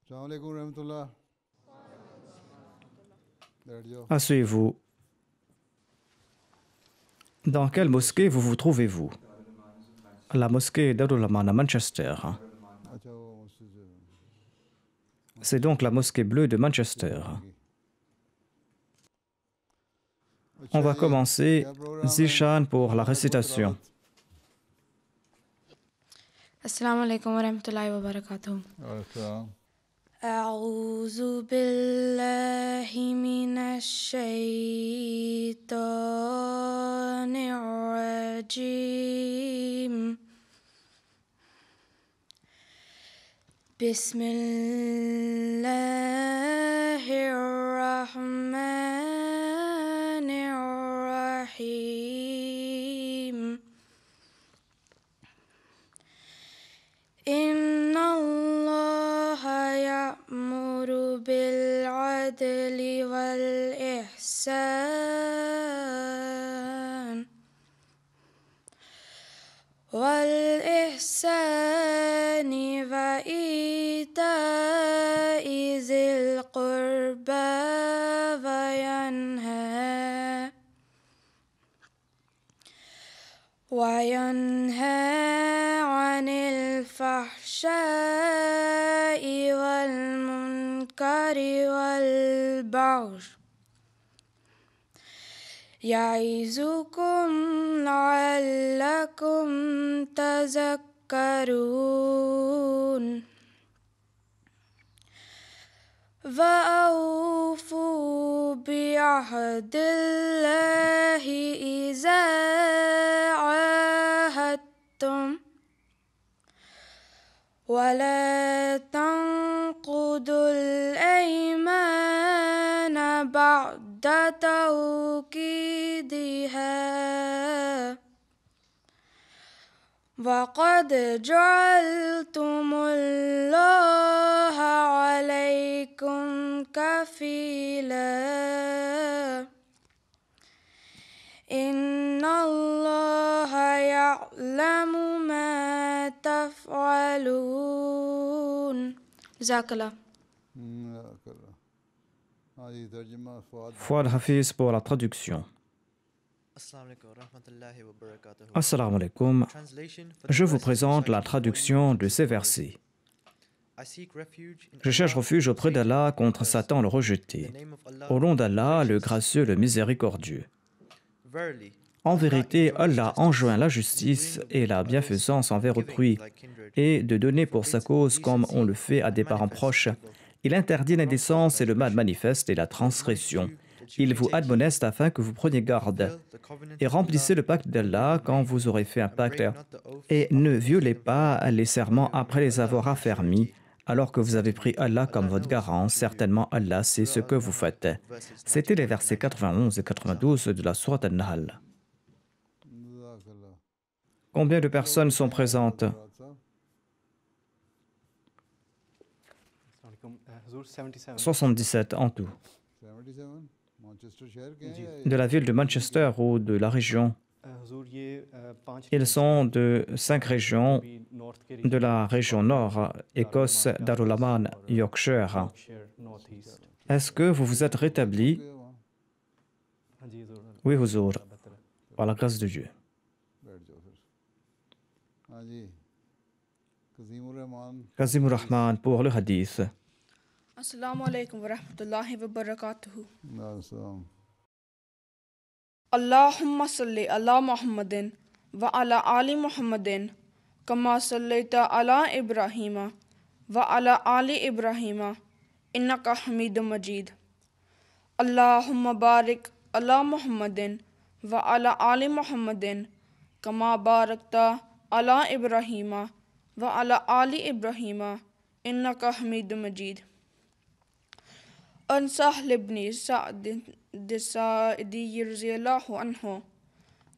Assalamu alaikum warahmatullah. Asseyez-vous. Dans quelle mosquée vous trouvez-vous? La mosquée Darul Aman à Manchester. अच्छा वो मुझसे C'est donc la mosquée bleue de Manchester. On va commencer Zishan pour la récitation. Assalamu alaikum wa rahmatullahi wa barakatuh. अच्छा أعوذ بالله من الشيطان الرجيم بسم الله الرحمن الرحيم إن الله يأمر بالعدل والإحسان وإيتاء ذي القربى وينهى عن الفحشاء والمنكر والبغي يعظكم لعلكم تذكرون وأوفوا بعهد الله إذا عاهدتم ولا تنقضوا الأيمان بعد توكيدها وقد جعلتم الله عليكم كفيلا إن الله يعلم ما تفعلون جزاك الله. हाँ जी तर्जुमा Fawad Fouad Hafiz pour la traduction. Assalamu alaikum. Je vous présente la traduction de ces versets. Je cherche refuge auprès d'Allah contre Satan le rejeté. Au nom d'Allah, le gracieux, le miséricordieux. En vérité, Allah enjoint la justice et la bienfaisance envers autrui et de donner pour sa cause comme on le fait à des parents proches. Il interdit l'indécence et le mal manifeste et la transgression. Il vous admoneste afin que vous preniez garde et remplissez le pacte d'Allah quand vous aurez fait un pacte et ne violez pas les serments après les avoir affermis alors que vous avez pris Allah comme votre garant. Certainement Allah sait ce que vous faites. C'était les versets 91 et 92 de la sourate An-Nahl. Combien de personnes sont présentes? 77 en tout. 77 मैनचेस्टर शहर के हैं या De la ville de Manchester ou de la région. Ils sont de 5 régions de la région nord, Écosse, Darul Aman, Yorkshire. Est-ce que vous vous êtes rétabli? Oui, Huzour, par la grâce de Dieu. बैठ जाओ फिर हाँ जी कजीमुर Rahman Kazimur Rahman pour le hadith. Assalamu alaikum wa rahmatullahi wa barakatuhu. नाम Allahumma salli ala Muhammadin wa ala ali Muhammadin kama sallaita ala Ibrahima wa ala ali Ibrahima innaka Hamidum Majid. Allahumma barik ala Muhammadin wa ala ali Muhammadin kama barakta ala Ibrahima wa ala ali Ibrahima innaka Hamidum Majid. عن سهل بن سعد الساعدي رضي الله عنه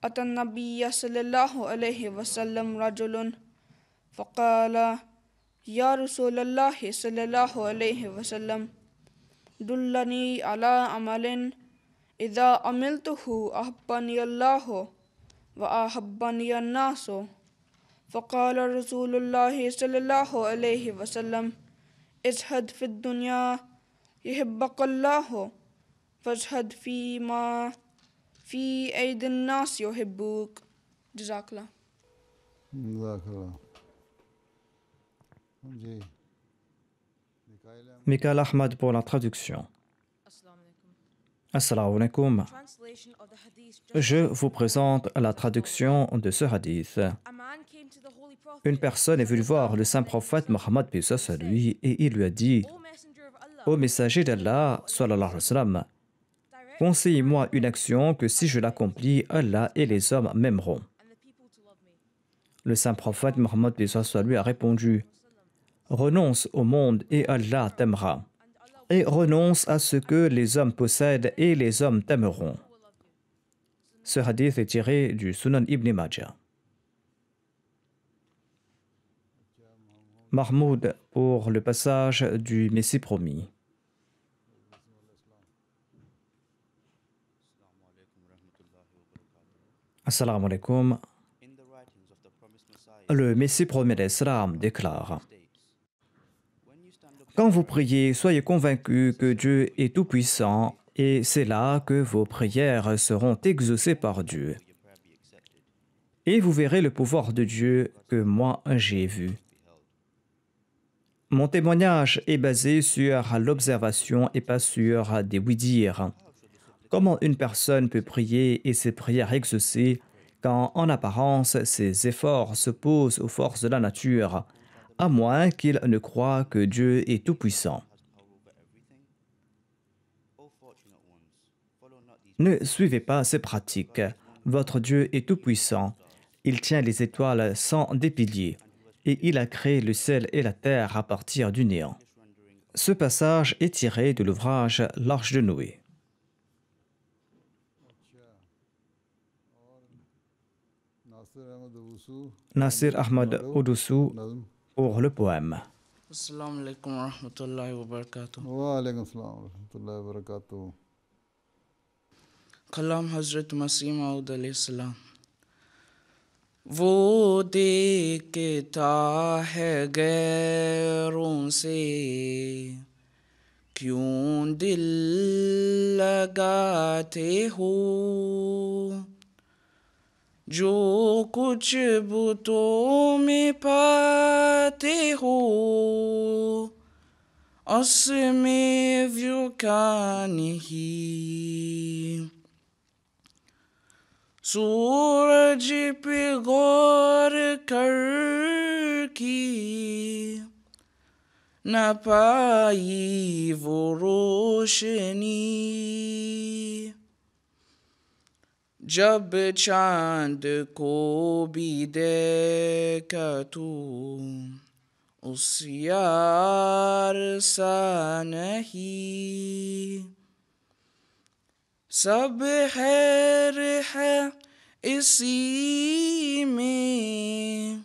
أتى النبي صلى الله عليه وسلم رجل فقال يا رسول الله صلى الله عليه وسلم دلني على عمل إذا عملته أحبني الله وأحبني الناس فقال رسول الله صلى الله عليه وسلم ازهد في الدنيا يحبك الله فازهد فيما في أيدي الناس يحبوك. جزاك الله. Jazakallah. Ji Michael Ahmad pour la traduction. Assalamu alaikum. Je vous présente la traduction de ce hadith. Une personne est venue voir le saint prophète Mohammed à lui et il lui a dit: Ô messager d'Allah, sallallahu alayhi wa sallam, conseillez-moi une action que si je l'accomplis, Allah et les hommes m'aimeront. Le saint prophète Mohammed lui a répondu: renonce au monde et Allah t'aimera. Et renonce à ce que les hommes possèdent et les hommes t'aimeront. Ce hadith est tiré du Sunan Ibn Majah. Mahmoud pour le passage du Messie promis. Assalamu alaikum. Le Messie promis d'Islam déclare: quand vous priez, soyez convaincus que Dieu est tout-puissant et c'est là que vos prières seront exaucées par Dieu. Et vous verrez le pouvoir de Dieu que moi j'ai vu. Mon témoignage est basé sur l'observation et pas sur des oui-dire. Comment une personne peut prier et ses prières exaucées quand en apparence ses efforts s'opposent aux forces de la nature, à moins qu'il ne croie que Dieu est tout-puissant. Ne suivez pas ces pratiques. Votre Dieu est tout-puissant. Il tient les étoiles sans des piliers et il a créé le ciel et la terre à partir du néant. Ce passage est tiré de l'ouvrage L'Arche de Noé. Nasir Ahmad Oudoussou pour le poème. Assalamu alaikum wa rahmatullahi wa barakatuh. Wa alaikum assalam wa rahmatullahi wa barakatuh. कलाम हजरत मसीह मऊद अलैहिस्सलाम। वो देखता है गैरों से क्यों दिल लगाते हो, जो कुछ बुतों में पाते हो उसमें व्यू का नहीं। सूरज पे गौर कर की न पाई वो रोशनी, जब चांद को भी देखा तू उस यार सा नहीं। सब खैर है इसी में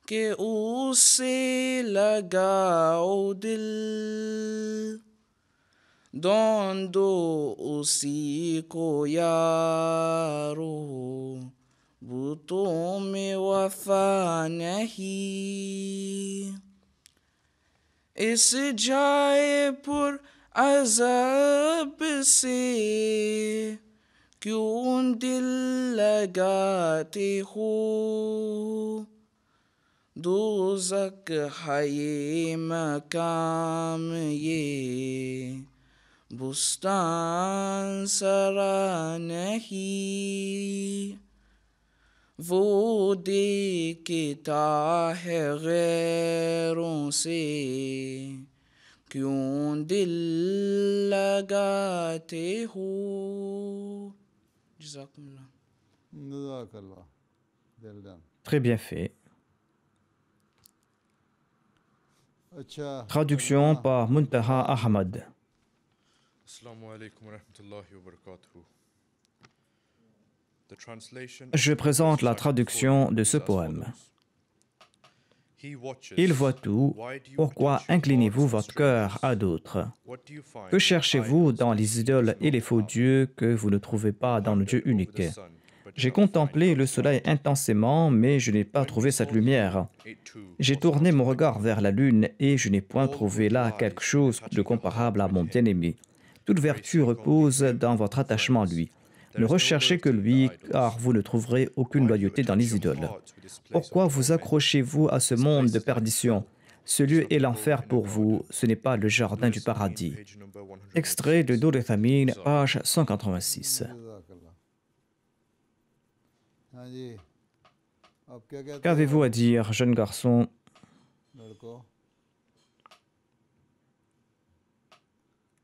कि उससे लगाओ दिल, दोन दो उसी को यारो बुतों में वफा नहीं। इस जाए पुर अज़ब से क्यों दिल लगाते हो, दोज़ख है ये मकाम ये बुस्तान सरा नहीं। वो देखता है गैरों से क्यों दिल लगाते हो। Jazakumullah. Jazakallah. Well done. Très bien fait. अच्छा Traduction par Muntaha Ahmad. Assalamu alaikum wa rahmatullahi wa barakatuh. The translation Je présente la traduction de ce poème. Il voit tout. Pourquoi inclinez-vous votre cœur à d'autres? Que cherchez-vous dans les idoles et les faux dieux que vous ne trouvez pas dans le Dieu unique? J'ai contemplé le soleil intensément, mais je n'ai pas trouvé cette lumière. J'ai tourné mon regard vers la lune et je n'ai point trouvé là quelque chose de comparable à mon bien-aimé. Toute vertu repose dans votre attachement à lui. Ne recherchez que lui, car vous ne trouverez aucune loyauté dans les idoles. Pourquoi vous accrochez-vous à ce monde de perdition? Ce lieu est l'enfer pour vous, ce n'est pas le jardin du paradis. Extrait de Dur Thamin, page 186. हाँ जी अब क्या कहते Qu'avez-vous à dire, jeune garçon? लड़को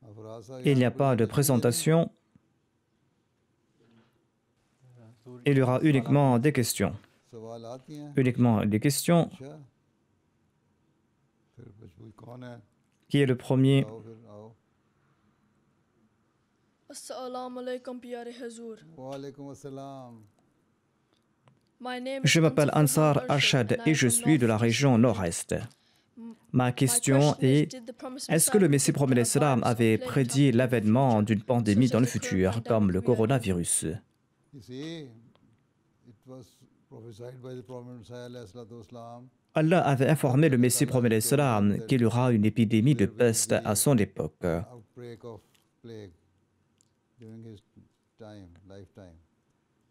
अफराज साहब Il n'y a pas de présentation. Il y aura uniquement des questions. सवाल आती हैं Uniquement des questions. अच्छा फिर पूछ कौन है Qui est le premier? आओ फिर आओ Assalamu alaikum, Pyare Hazur. वालेकुम अस्सलाम My name Je is m'appelle Ansar Ansar Arshad Arshad and I et am je from suis de la North région West. nord-est. Ma My question question is, est, did the promised est-ce que le Messie Messiah promet predict a l'Islam virus avait plague prédit happening in the l'avènement future, d'une pandémie such dans as le the current futur, comme le pandemic we are in? coronavirus? You see, it was prophesied by the Prophet Messiah alayhi salatu wassalam, Allah avait informé le Messie promet l'Islam qu'il y aura une épidémie de peste à son époque. outbreak of plague during his lifetime.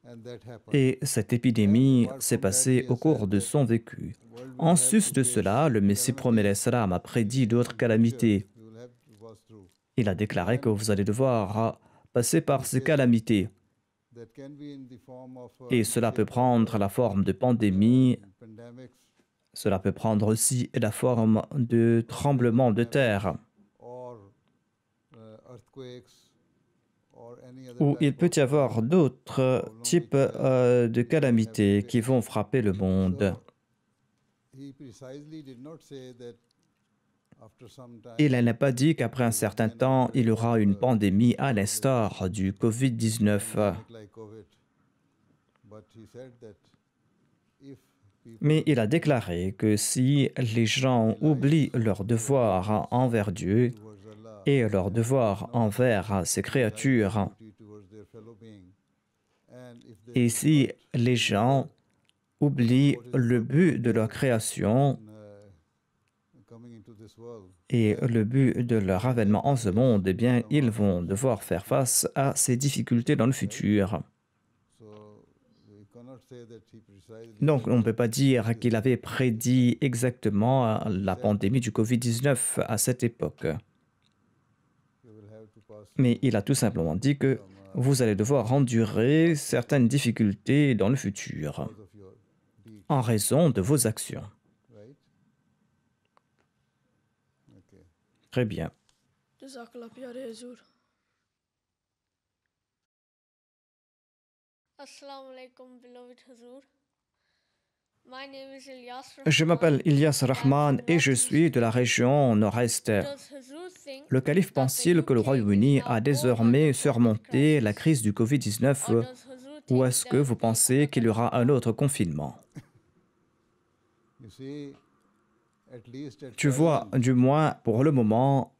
And that happened. Et cette épidémie s'est passée au cours de son vécu. En sus de cela, le Messie promet l'Islam a prédit d'autres calamités. You will have to pass through. Il a déclaré que vous allez devoir passer par ces calamités. That can be in the form of Et cela peut prendre la forme de pandémies, pandemics cela peut prendre aussi la forme de tremblements de terre, or earthquakes or any other ou type il peut of, y avoir d'autres types de calamités qui vont frapper le monde. he precisely did not say that after some time Il n'a pas dit qu'après un certain temps, il y aura une pandémie à l'instar du Covid-19. pandemic like COVID, but he said that if people Mais il a déclaré que si les gens oublient leur devoir envers Dieu towards Allah et leur devoir envers ses créatures, duty towards their fellow being, and if they et si les gens oublient le but de leur création coming into this world, et le but de leur avènement en ce monde, eh bien, ils vont devoir faire face à ces difficultés dans le futur. so we cannot say that he precisely Donc, on ne peut pas dire qu'il avait prédit exactement la pandémie du Covid-19 à cette époque. you will have to pass Mais il a tout simplement dit que vous allez devoir endurer certaines difficultés dans le futur because of your deed, en raison de vos actions. right? Okay. Très bien. Jazakallah, Pyare Hazur. Assalamu alaikum, beloved Hazur. My name is Ilyas Je m'appelle Ilyas Rahman et je suis de la région nord-est. Does Hazur think Le calife pense-t-il que le Royaume-Uni a désormais surmonté la crise du Covid-19 or does Hazur ou think est-ce que vous pensez qu'il y aura un autre confinement? You see, at least at Tu vois, du moins pour le moment,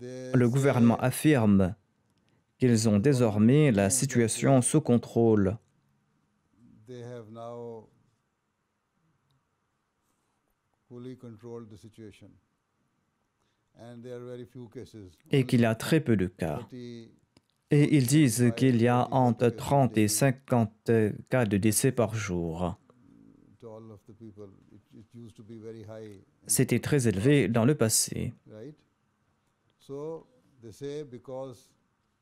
they le gouvernement affirme qu'ils ont désormais la situation sous contrôle they have now fully controlled the situation, and there are very few cases. et qu'il y a très peu de cas. 30 Et ils disent qu'il y a entre 30 et 50 cas de décès par jour. to all of the people. It used to be very high, C'était très élevé dans le passé. right? So they say because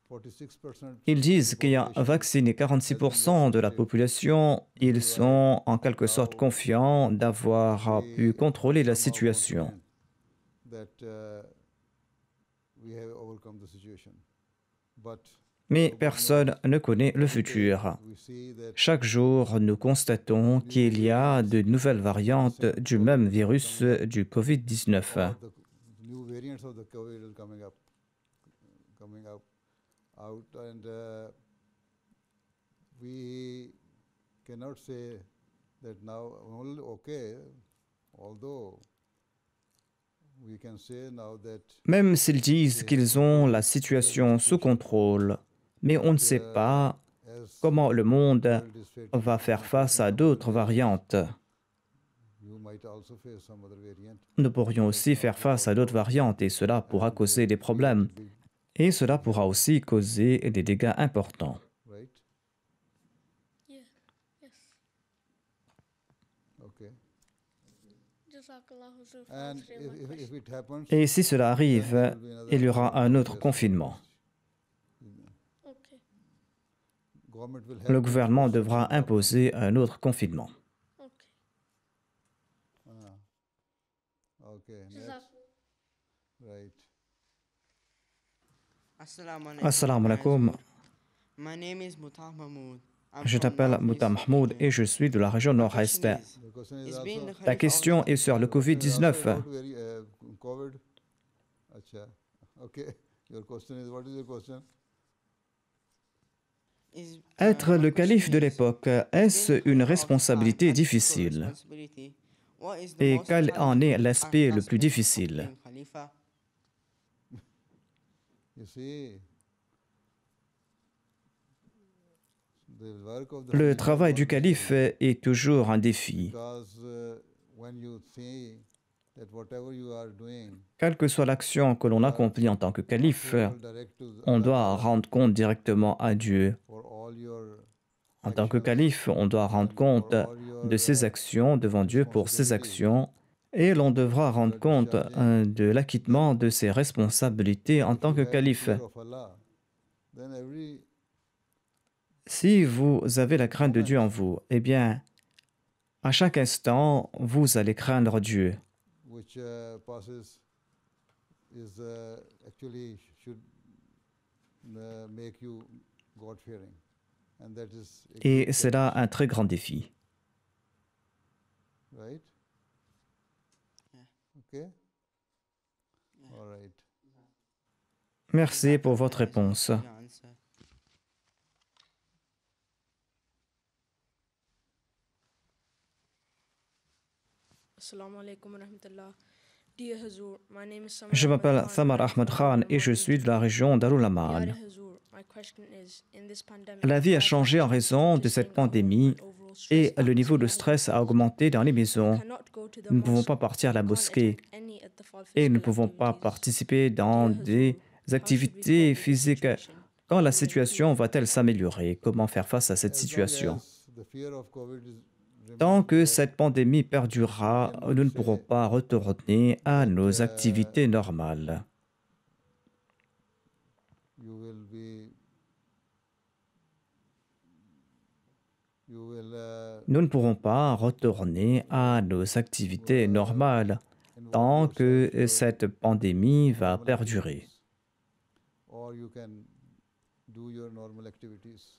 46% Ils disent qu'il y a vacciné 46% de la population. Ils sont en quelque sorte confiants d'avoir pu contrôler la situation. that we have overcome the situation, but Mais personne ne connaît le futur. we see that Chaque jour, nous constatons qu'il y a de nouvelles variantes du même virus du Covid-19. the new variants of the COVID are coming up out, and we cannot say that now only okay, although we can say now that Même s'ils disent qu'ils ont la situation sous contrôle, mais on ne sait pas as comment le monde va faire face à d'autres variantes. Nous pourrions aussi faire face à d'autres variantes et cela pourra causer des problèmes. Et cela pourra aussi causer des dégâts importants. Yeah. Yes. Jazakallah Huzur for And answering my question. if it happens, Et si cela arrive, il y aura un autre confinement. Okay. government will help Le you gouvernement to solve devra the problem. imposer un autre confinement. Okay. Okay, next. Jazak. Right. Assalamu alaikum. My name is Mutah Mahmoud. I'm Je from t'appelle Northeast Mouta Mahmoud et je suis de la région My nord-est. question is, The question is it's been also, the Ta Khalif question of- est sur le the question is also Covid-19. about COVID. Acha. Okay. Your question is, what is your question? is- Être my le calife question de is, l'époque, being est-ce the une Khalif of responsabilité Islam, difficile? responsibility, what is the Et most quel en est challenging l'aspect le plus aspect of difficile? being Khalifa? You see, the work of the Le Khalifa travail is du not calife easy est toujours un défi. because when you see that whatever you are doing, Quelle que soit l'action que l'on accomplit en tant que calife, answerable direct to on Allah doit Ta'ala rendre compte directement à Dieu. for all your En tant que actions calife, on doit rendre and compte for all your de ses actions devant Dieu pour ses actions et l'on devra rendre compte de l'acquittement de ses responsabilités en if tant you que have calife. fear of Allah, then every Si vous avez la crainte de Dieu en vous, eh bien, à chaque instant, vous allez craindre Dieu. which passes is actually should make you God fearing, and that is a Et great c'est là challenge, un très grand défi. right? Okay. All right. Merci pour votre réponse. Your answer. Assalamu alaikum wa rahmatullah. Dear Hazur, my name is Samar Je Ahmad m'appelle Khan. Samar I'm Ahmed from Khan et Darul je Aman suis in de la Turkey. région Darul Dear Aman. Hazur, my question is, in this pandemic, La vie a life changé en has raison changed de to cette staying at home pandémie and overall et stress le niveau de atmosphere has stress a increased. augmenté dans les We maisons. cannot go to the Nous ne pouvons mosque, pas partir à la we can't mosquée attend any at the fall et nous ne physical pouvons pas activities. participer dans Dear des Hazur, how should we activités cope with the physiques. situation? Quand la We are situation here. va-t-elle s'améliorer? Comment faire face à cette As long situation? as the fear of COVID Tant que remains, cette pandémie perdurera, nous ne pourrons pas retourner à nos activités normales. you will be you will Nous ne pourrons pas retourner à nos activités normales tant involve que yourself, your cette pandémie va normal perdurer. activities, or you can do your normal activities.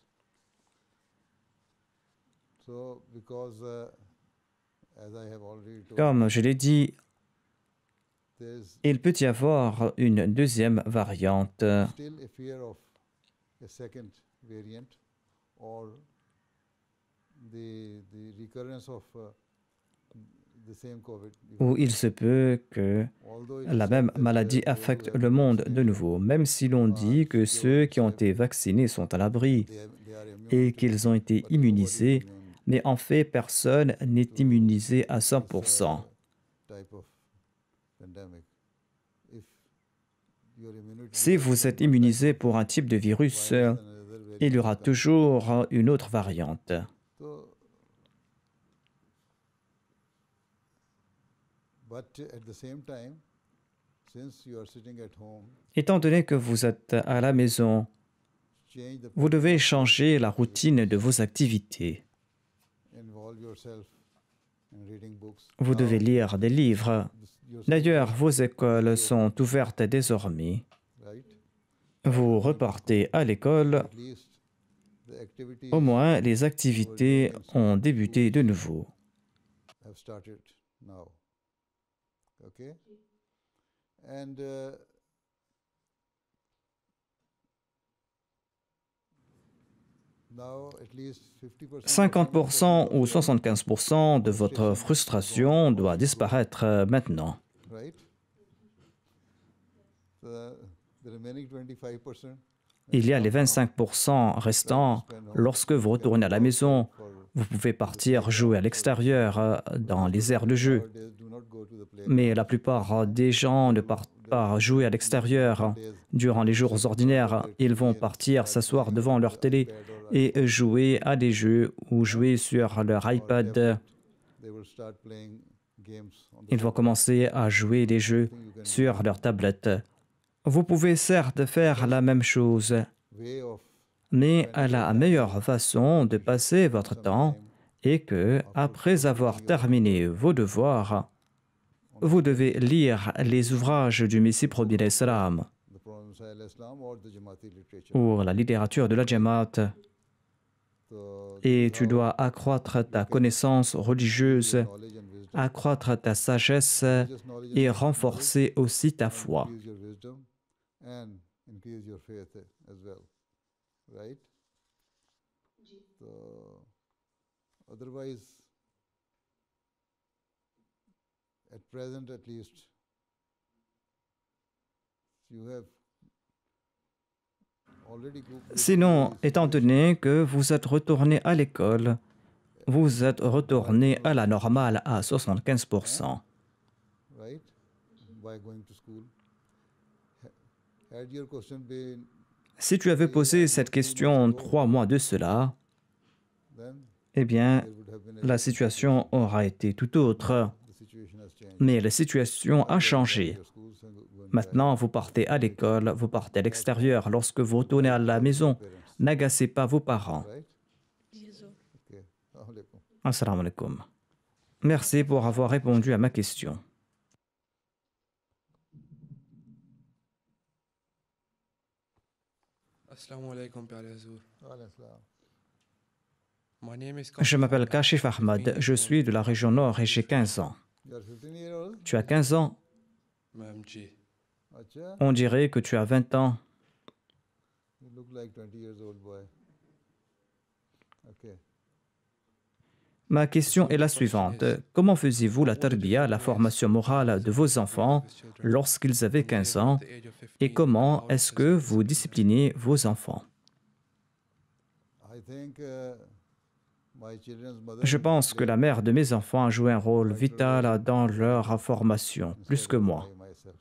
So because as I have already told, Comme je l'ai dit, there is il peut y avoir une deuxième variante. still a fear of a second variant or the recurrence of the same COVID. Où il se peut que Although it is la said même that maladie those who affecte have le been monde de vaccinated, nouveau, même si l'on dit que ceux qui ont été vaccinés sont à l'abri they are immune et to qu'ils ont été but nobody is immunisés, immune mais en fait, personne n'est to immunisé à this, 100%. type of pandemic. If your immunity Si levels vous on êtes one immunisé type of pour un type de virus, virus, then another variant il y aura will come. toujours une autre variante. So, but at the same time, since you are sitting at home, Étant donné que vous êtes à la maison, change the vous devez pattern of changer your la routine de vos activités. involve yourself in reading books. Vous devez Now, lire des livres. your D'ailleurs, schools vos are écoles sont ouvertes désormais. right? Vous repartez à l'école. At least the activities Au moins, les activités ont débuté de nouveau. have started now. Okay? And now at least 50% ou 75% de votre frustration doit disparaître maintenant. right? The remaining 25%, Il y a les 25% restants Lorsque vous retournez à la maison, vous pouvez partir jouer à l'extérieur, dans les aires de jeu. Mais la plupart des gens ne partent pas jouer à l'extérieur durant les jours ordinaires. Ils vont partir s'asseoir devant leur télé et jouer à des jeux ou jouer sur leur iPad. Ils vont commencer à jouer des jeux sur leur tablette. Vous pouvez certes faire la même chose, mais la meilleure façon de passer votre temps est que, après avoir terminé vos devoirs, vous devez lire les ouvrages du Messie premier d'Islam ou la littérature de la Jamaat, et tu dois accroître ta connaissance religieuse, accroître ta sagesse et renforcer aussi ta foi. At present, at least, you have already Sinon, étant donné que vous êtes retourné à l'école, vous êtes retourné à la normale à 75%. right by going to school. Had your question been Si tu avais posé cette question 3 mois de cela, then eh bien, there would have been la situation aura été tout autre. the situation has changed. Mais la situation a changé. Your schools and going Maintenant, vous partez à l'école, vous partez à l'extérieur. Lorsque vous retournez à la maison, n'agacez pas vos parents. right. Yes, Huzur. Okay. Alaikum. Assalamu alaikum. Merci pour avoir répondu à ma question. Assalamu alaikum, Père Azur. Alaykum salam. My name is Je m'appelle Kashif Ahmad, je suis de la région nord et j'ai 15 ans. You are 15 years old? Tu as 15 ans? Mamji. Acha, On dirait que tu as 20 ans. you look like 20 years old boy. Okay. Ma question est la suivante. Comment faisiez-vous la tarbiya, la formation morale de vos enfants lorsqu'ils avaient 15 ans et comment est-ce que vous disciplinez vos enfants? I think my children's mother Je pense que la mère de mes enfants a joué un rôle vital dans leur formation, plus que moi. by myself.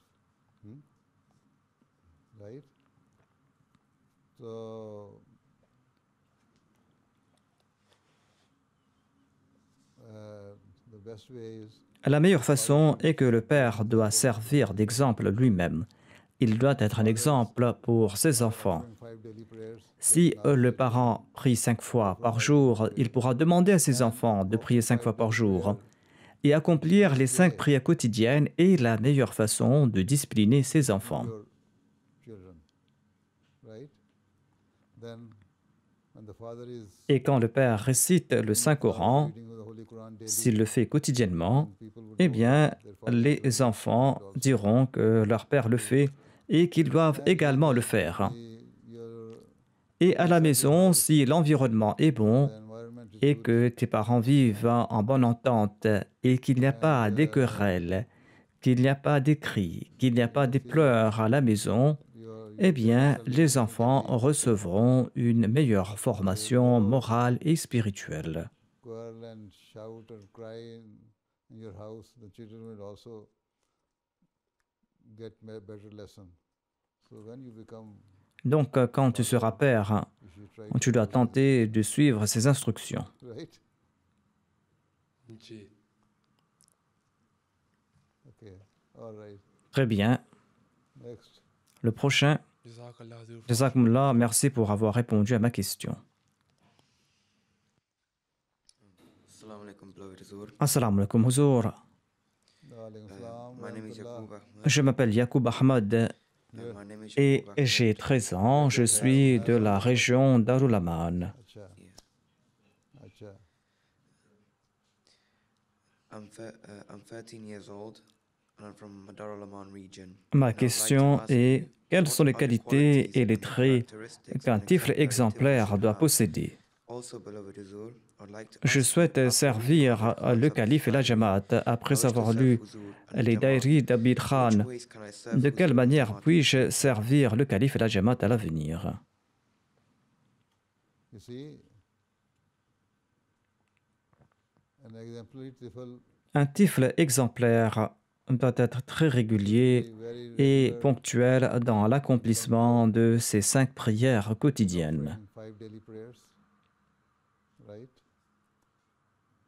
Right? So the best way is La meilleure façon est que le père doit servir d'exemple lui-même. Il doit être un exemple pour ses enfants. doing 5 daily prayers. Si le parent prie 5 fois par jour, il pourra demander à ses enfants de prier 5 fois par jour. Et accomplir les 5 prières quotidiennes est la meilleure façon de discipliner ses enfants. Your children. Right? Then when the father is Et quand le père récite le Saint-Coran, reading the Holy Quran daily, s'il le fait quotidiennement, people would eh know bien, that their father is doing les enfants diront que leur père le fait et qu'ils doivent également le faire. your Et à la maison, si l'environnement est bon environment is et que tes parents vivent en bonne entente et qu'il n'y a pas des querelles, qu'il n'y a pas des cris, qu'il n'y a pas des pleurs à la maison, eh bien, les enfants recevront une meilleure formation morale et spirituelle. quarrel and shout or cry in your house, the children will also get better lesson. So when you become, Donc, quand tu seras père, you should try tu dois tenter de suivre ces instructions. right? Ji. Okay. All right. Très bien. Next. Le prochain, Jazakallah Azur. Jazakumullah, merci pour avoir répondu à ma question. Assalamu alaikum, beloved Azur. Assalamu alaikum, Huzur. Alaykum salam wa My name is rahmatullah. Yaqub Ahmad. Je m'appelle Yacoub Ahmad My name is et Yaqub Ahmad. j'ai 13 ans. Je suis de la région Darul Aman. Acha. Acha. I'm 13 years old and I'm from Madar al-Aman region. Ma question est, quelles sont les qualités et les traits qu'un tifl exemplaire doit posséder? Also, beloved Azur, I'd like to Je ask souhaite servir le calife et la Jamaat après avoir lu les Daïri d'Abid Khan. ways can I serve De quelle Huzur manière Jamaat? puis-je servir le calife et la Jamaat à l'avenir? You see, an exemplary tifl Un tifl exemplaire doit être très régulier et ponctuel dans l'accomplissement de ses 5 prières quotidiennes. 5 daily prayers, right?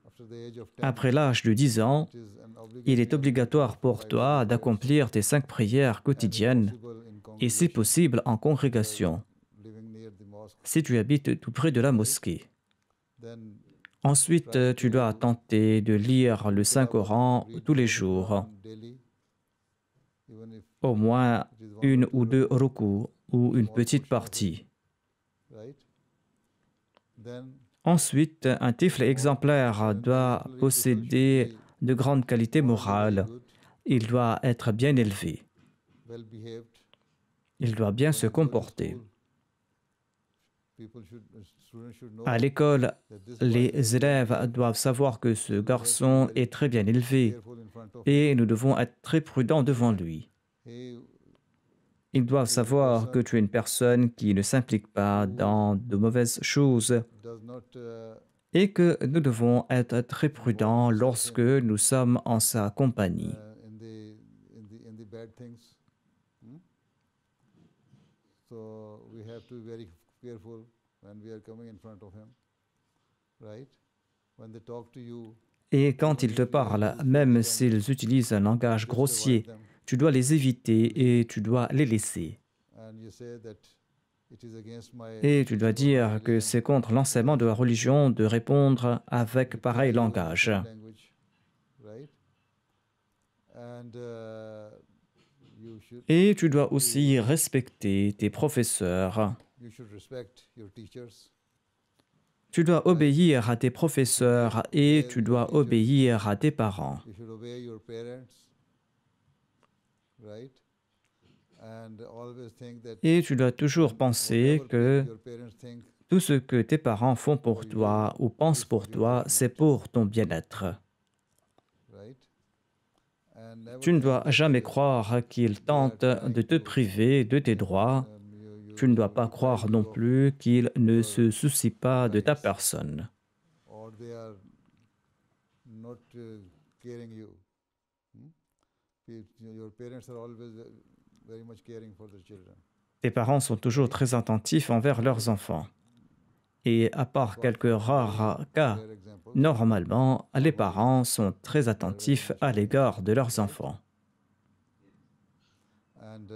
After the age of 10, Après l'âge de 10 ans, it is an il est obligation obligatoire pour toi d'accomplir tes 5 prières quotidiennes et si possible en congrégation, living near the mosque. si tu habites tout près de la mosquée. Then Ensuite, tu dois tenter de lire le Saint-Coran tous les jours, daily, even if au moins it is 1 une or 2 ou 2 rakats, rukus ou une petite partie. right? Then Ensuite, un tifl exemplaire doit posséder de grandes qualités morales. Il doit être bien élevé. well behaved. Il doit bien se comporter. Students should know À l'école, that this boy is les élèves doivent savoir que ce garçon est très bien élevé careful in front of et nous devons être très prudents devant lui. he Ils doivent savoir que tu es une personne qui ne s'implique pas dans de mauvaises choses does not et que nous devons être très prudents lorsque nous sommes en sa compagnie. in the bad things. So we have to be very careful when we are coming in front of him, right? When they talk to you, Et quand ils te parlent, même s'ils utilisent un langage grossier, tu dois les éviter et tu dois les laisser. and you say that it is against my Et tu dois dire que c'est contre l'enseignement de la religion de répondre avec pareil langage. language, right? And you should Et tu dois aussi respecter tes professeurs. you should respect your teachers. Tu dois obéir à tes professeurs et tu dois obéir à tes parents. You should obey your parents, right? And always think that Et tu dois toujours penser whatever que your parents think, tout ce que tes parents font pour toi ou pensent pour toi, c'est pour ton bien-être. right? And never Tu ne think dois that, jamais croire qu'ils tentent de te priver de tes droits. Tu ne dois pas croire non plus qu'ils ne se soucient pas de ta personne. or they are not caring you. Your parents are always very much caring for their children. Tes parents sont toujours très attentifs envers leurs enfants. Et à part quelques rares cas, Rare examples. normalement, les parents sont très attentifs à l'égard de leurs enfants. And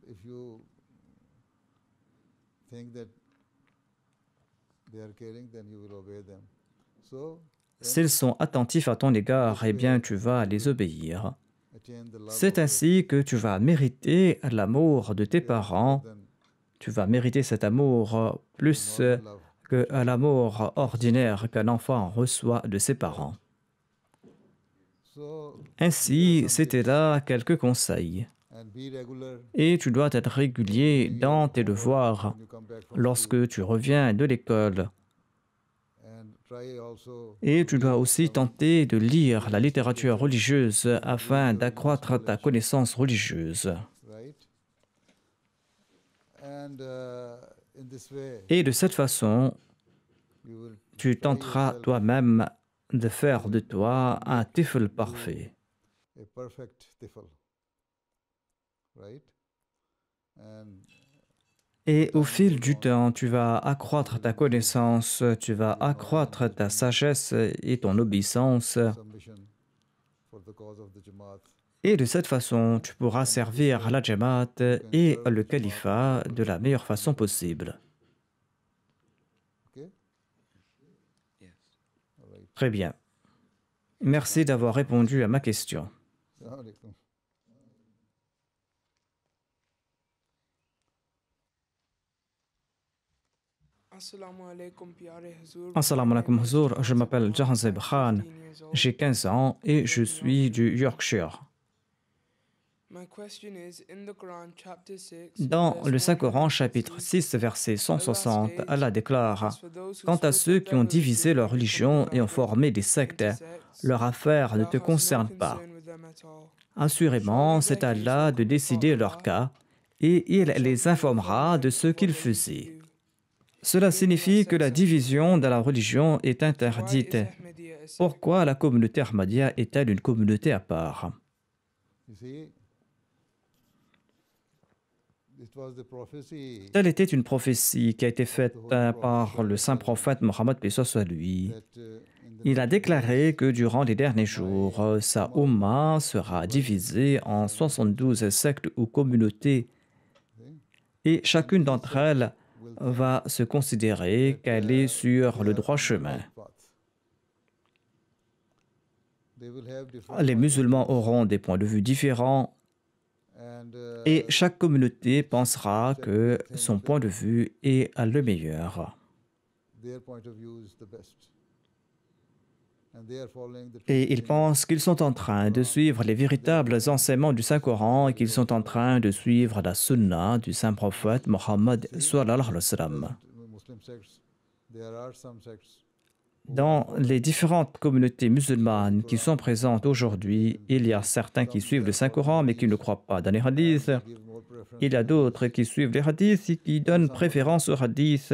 if you think that they are caring, then you will obey them. So S'ils sont attentifs à ton égard, eh bien, tu vas les obéir. attain the love C'est ainsi que tu vas mériter l'amour de tes parents. than Tu vas mériter cet amour plus love. que l'amour ordinaire qu'un enfant reçoit de ses parents. So Ainsi, c'était là quelques conseils. and be regular Et tu dois être régulier dans tes devoirs when you come back from lorsque tu reviens de l'école. and try also Et tu dois aussi tenter de lire la littérature religieuse afin d'accroître ta connaissance religieuse. right. And in this way, Et de cette façon, you will tu tenteras toi-même de faire de toi un tifl parfait. a perfect tifl, right? And Et au fil du temps, tu vas accroître ta connaissance, tu vas accroître ta sagesse et ton obéissance. submission for the cause of the Jamaat. Et de cette façon, tu pourras servir la Jamaat et le califat de la meilleure façon possible. Okay? Yes. All right. Très bien. Merci d'avoir répondu à ma question. Assalamu alaikum. Assalamu alaikum Huzour, je m'appelle Jahazeb Khan, j'ai 15 ans et je suis du Yorkshire. Dans le Saint-Coran, chapitre 6, verset 160, Allah déclare « Quant à ceux qui ont divisé leur religion et ont formé des sectes, leur affaire ne te concerne pas. Assurément, c'est à Allah de décider leur cas et il les informera de ce qu'ils faisaient. » Cela signifie que la division de la religion est interdite. Pourquoi la communauté Ahmadiyya est-elle une communauté à part? Telle était une prophétie qui a été faite par le saint prophète Mohammed paix soit lui. Il a déclaré que durant les derniers jours, sa Ummah sera divisée en 72 sectes ou communautés et chacune d'entre elles va se considérer qu'elle est sur le droit chemin. Les musulmans auront des points de vue différents et chaque communauté pensera que son point de vue est le meilleur. Et ils pensent qu'ils sont en train de suivre les véritables enseignements du Saint-Coran et qu'ils sont en train de suivre la sunna du saint prophète Mohammed sallallahu alayhi wa sallam. Dans les différentes communautés musulmanes qui sont présentes aujourd'hui, il y a certains qui suivent le Saint-Coran mais qui ne croient pas dans les hadiths. Il y a d'autres qui suivent les hadiths et qui donnent préférence aux hadiths.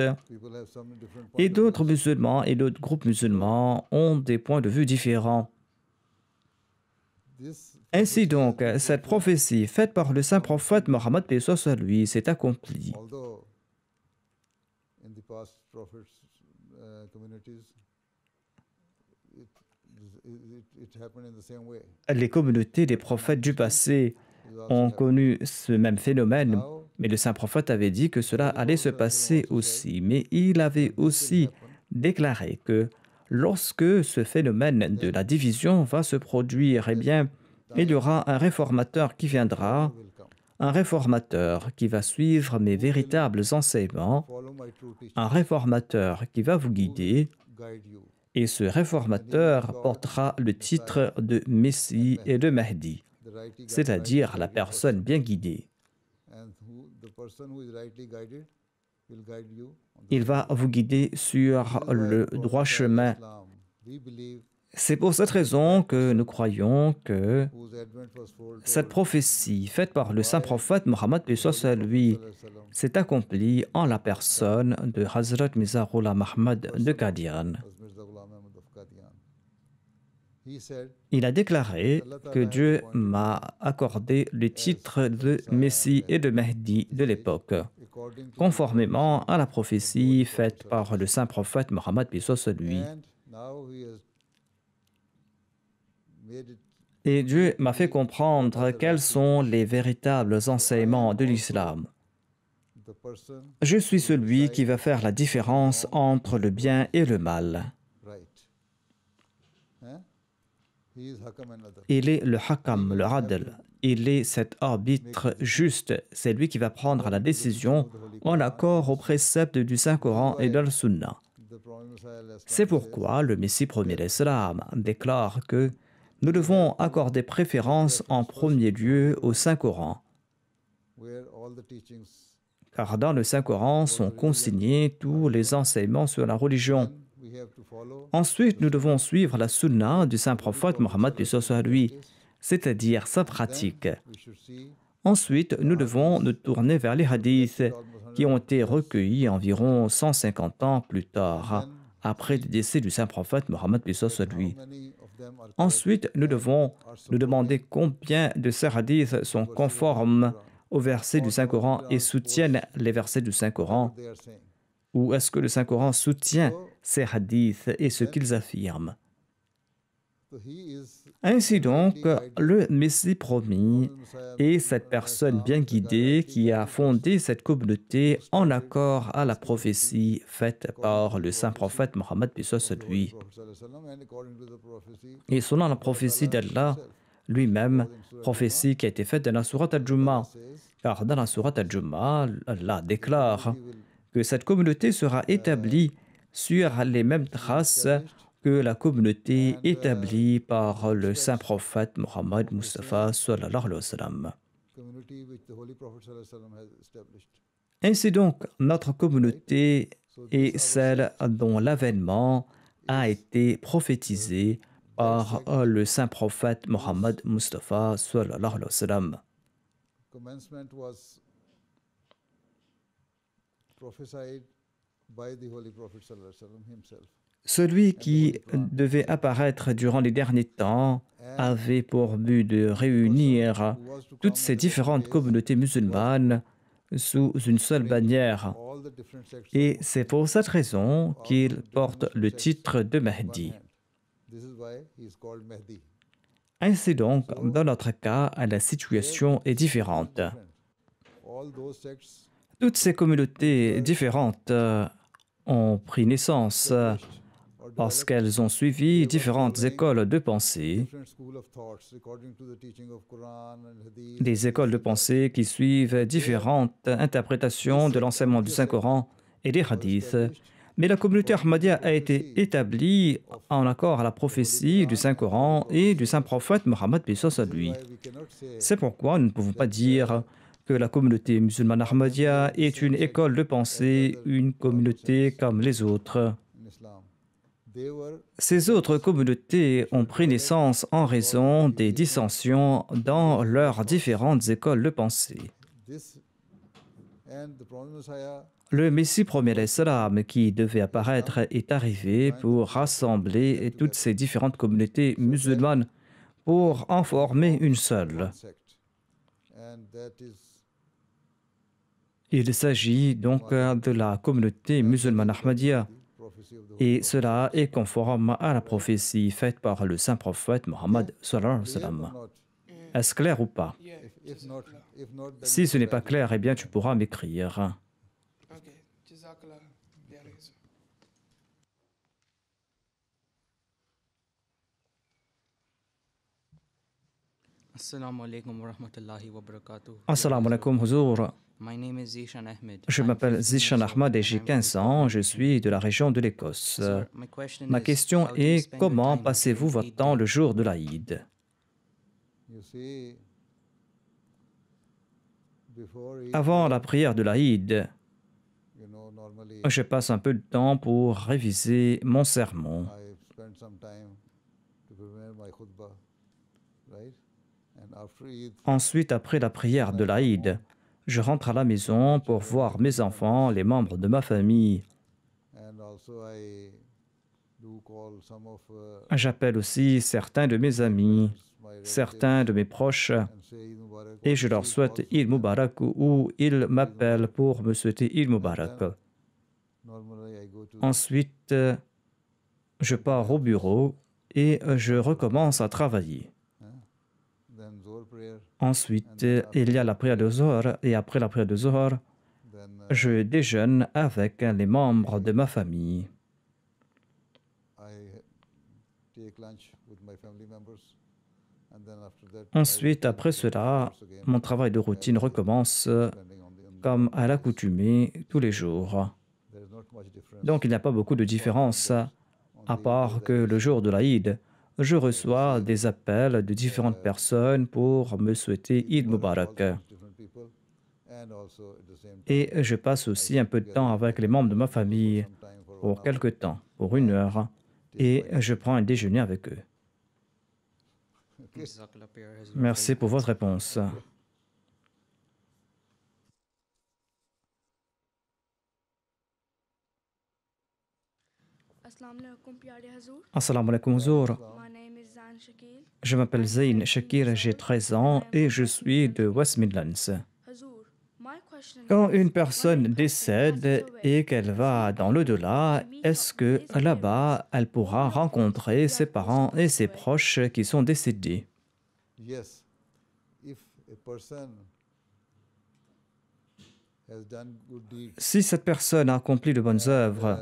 Et d'autres musulmans et d'autres groupes musulmans ont des points de vue différents. Ainsi donc, cette prophétie faite par le saint prophète Mohammed paix soit sur lui s'est accomplie. Les communautés des prophètes du passé ont connu ce même phénomène, mais le saint prophète avait dit que cela allait se passer aussi. Mais il avait aussi déclaré que lorsque ce phénomène de la division va se produire, eh bien, il y aura un réformateur qui viendra, un réformateur qui va suivre mes véritables enseignements, un réformateur qui va vous guider, et ce réformateur portera le titre de Messie et de Mahdi, c'est-à-dire la personne bien guidée. Il va vous guider sur le droit chemin. C'est pour cette raison que nous croyons que cette prophétie faite par le saint prophète Mohammed paix soit sur lui s'est accomplie en la personne de Hazrat Mirza Ghulam Ahmad de Qadian. Il a déclaré que Dieu m'a accordé le titre de Messie et de Mahdi de l'époque, conformément à la prophétie faite par le saint prophète Mohammed paix soit sur lui. Et Dieu m'a fait comprendre quels sont les véritables enseignements de l'islam. Je suis celui qui va faire la différence entre le bien et le mal. Il est le Hakam, le Adl. Il est cet arbitre juste. C'est lui qui va prendre la décision en accord aux préceptes du Saint-Coran et de la Sunna. C'est pourquoi le Messie premier d'Islam déclare que nous devons accorder préférence en premier lieu au Saint-Coran. Car dans le Saint-Coran sont consignés tous les enseignements sur la religion. Ensuite, nous devons suivre la sunna du saint prophète Mohammed paix soit sur lui, c'est-à-dire sa pratique. Ensuite, nous devons nous tourner vers les hadiths qui ont été recueillis environ 150 ans plus tard, après le décès du saint prophète Mohammed paix soit sur lui. Ensuite, nous devons nous demander combien de ces hadiths sont conformes aux versets du Saint-Coran et soutiennent les versets du Saint-Coran, ou est-ce que le Saint-Coran soutient ces hadiths et ce qu'ils affirment. Ainsi donc, le Messie promis est cette personne bien guidée qui a fondé cette communauté en accord à la prophétie faite par le saint prophète Mohammed paix soit sur lui. Et selon la prophétie d'Allah lui-même, prophétie qui a été faite dans la sourate Al-Jumu'ah, car dans la sourate Al-Jumu'ah, Allah déclare que cette communauté sera établie sur les mêmes traces que la communauté établie par le saint prophète Mohammed Mustafa sallallahu alayhi wa sallam. Ainsi donc, notre communauté est celle dont l'avènement a été prophétisé par le saint prophète Mohammed Mustafa sallallahu alayhi wa sallam. by the Holy Prophet sallallahu alaihi wasallam himself. Celui qui devait apparaître durant les derniers temps avait pour but de réunir toutes ces différentes communautés musulmanes sous une seule bannière. Et c'est pour cette raison qu'il porte le titre de Mahdi. This is why he is called Mahdi. Ainsi donc, dans notre cas, la situation est différente. All those sects Toutes ces communautés différentes ont pris naissance parce qu'elles ont suivi différentes écoles de pensée, different school of thoughts according to the teaching of Quran and Hadith. des écoles de pensée qui suivent différentes interprétations de l'enseignement du Saint-Coran et des hadiths. Mais la communauté Ahmadiyya a été établie en accord à la prophétie du Saint-Coran et du Saint-Prophète Mohammed paix soit lui. C'est pourquoi nous ne pouvons pas dire que la communauté musulmane Ahmadiyya est une école de pensée, une communauté comme les autres. In Islam. They were Ces autres communautés ont pris naissance en raison des dissensions dans leurs différentes écoles de pensée. this and the Prophet Messiah Le Messie premier alayhi salam qui devait apparaître est arrivé pour rassembler toutes ces différentes communautés musulmanes pour en former une seule. sect. And that is Il s'agit donc de la communauté musulmane Ahmadiyya prophecy of the et cela est conforme à la prophétie faite par le saint prophète Mohammed sallallahu alayhi wa sallam. not. Est-ce clair ou pas? If not, then Si ce n'est pas clair, eh bien tu pourras m'écrire. Okay. Jazakallah. There is. Assalamu alaikum wa rahmatullahi wa barakatuh. Assalamu alaikum, Huzour. My name is Zishan Ahmed. Je m'appelle Zishan Ahmad et j'ai 15 ans. Je suis de la région de l'Écosse. Sir, my question Ma is, question how do you est spend your comment time passez-vous during votre Eid temps day? le jour de l'Aïd? you see, before Eid, Avant la prière de l'Aïd, you know, normally je passe un peu de temps pour réviser mon sermon. I spend some time to prepare my khutbah, right? And after Eid, Ensuite, après la prière de l'Aïd, je rentre à la maison pour voir mes enfants, les membres de ma famille. and also I do call some of J'appelle aussi certains de mes amis, my relatives certains de mes proches, and say Eid Mubarak. et je leur souhaite Eid Mubarak ou ils m'appellent pour me souhaiter Eid Mubarak. Normally I go to Ensuite, je pars au bureau et je recommence à travailler. then Zohar prayer, Ensuite, il y a la prière de Zohar et après la prière de Zohar, then je déjeune avec les membres de ma famille. I take lunch with my family members, and then after that, Ensuite, après cela, mon travail de routine recommence depending on the comme à l'accoutumée tous les jours. there is not much difference. Donc il n'y a pas beaucoup de différence, à part que le jour de l'Aïd, je reçois des appels de différentes personnes pour me souhaiter Eid Mubarak. Different people, and also at the same time, Et je passe aussi un peu de temps avec les membres de ma famille time for pour quelque temps, pour 1 heure, et je prends un déjeuner avec eux. Jazakallah prayer has been Merci pour votre réponse. Assalamu alaikum, pyare Hazoor. Assalamu alaikum, Huzour. My name is Zan Shakil. Je m'appelle Zayn Shakir, j'ai 13 ans et je suis de West Midlands. Hazoor, my question Quand is, une personne décède et qu'elle va dans l'au-delà, est-ce que là-bas, elle pourra rencontrer ses parents et ses proches qui sont décédés? yes, if a person has done good deeds, Si cette personne a accompli de bonnes œuvres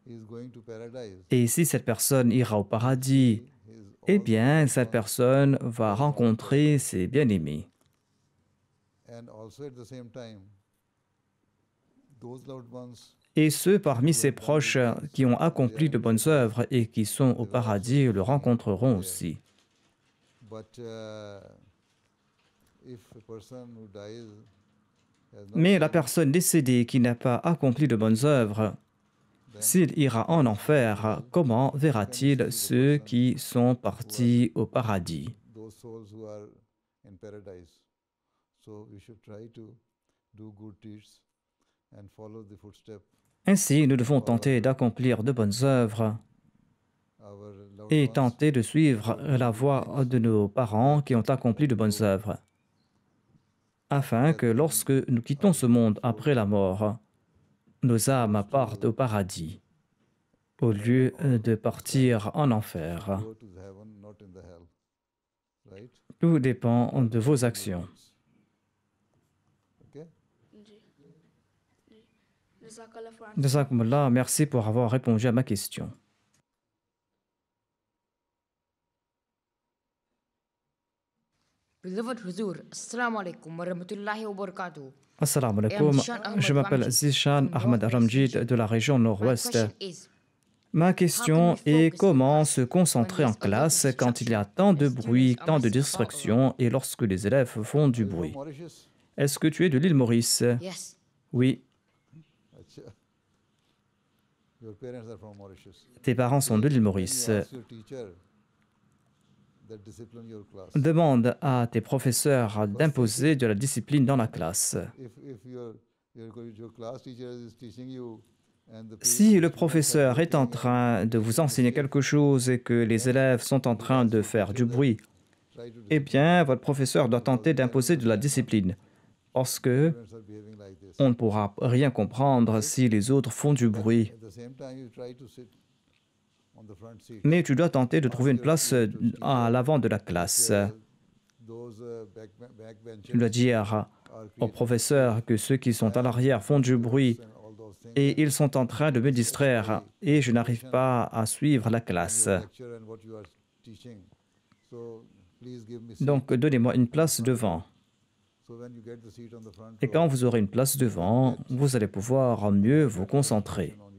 he is going to paradise. et si cette personne ira au paradis, He is eh bien, cette personne va rencontrer ses bien-aimés. and also at the same time, those loved ones Et ceux parmi ses proches qui ont accompli de bonnes œuvres et qui sont au paradis le rencontreront aussi. but if a person who dies has not Mais la personne décédée qui n'a pas accompli de bonnes œuvres, s'il ira en enfer, comment verra-t-il ceux qui sont partis au paradis? those souls who are in paradise, so we should try to do good deeds and follow the footsteps Ainsi, nous devons tenter d'accomplir de bonnes œuvres our loved et ones. tenter de suivre la voie de nos parents qui ont accompli de bonnes œuvres, afin que lorsque nous quittons ce monde après la mort, nos âmes partent au paradis, au lieu de partir en enfer. Go to the heaven, not in the hell. Right? Tout dépend de vos actions. Okay? Jazakallah for Jazakumullah, merci pour avoir répondu à ma question. Beloved Huzur, Assalamu alaikum wa rahmatullahi wa barakatuh. Assalamu alaikum, je m'appelle Zishan Ahmad Ramjid de la région nord-ouest. Ma question est comment se concentrer en classe quand il y a tant de bruit, tant de distractions et lorsque les élèves font du bruit. Mauritius? Est-ce que tu es de l'île Maurice? Yes. Oui. Acha. Your parents are from Mauritius. Tes parents sont de l'île When Maurice. you ask your teacher that discipline your class. Demande à tes professeurs d'imposer de la discipline dans la classe. If your class teacher is teaching you and the Si le professeur est en train de vous enseigner quelque chose et que les élèves sont en train de faire du bruit, try to eh bien, votre professeur doit tenter d'imposer de la discipline, parce que parents are behaving like this. on ne pourra rien comprendre si les autres font du bruit. At the same time, you try to sit on the front seat. Mais tu dois tenter de trouver une place à l'avant de la classe. Those backbenchers Tu dois dire are au professeur que ceux qui sont à l'arrière font du bruit and all those things. et ils sont en train de me distraire et je n'arrive pas à suivre la classe. Your lecture and what you are teaching. So please give me seat. Donc, donnez-moi une place devant. So when you get the seat on the front Et row, quand vous aurez une place devant, vous allez pouvoir mieux vous concentrer. on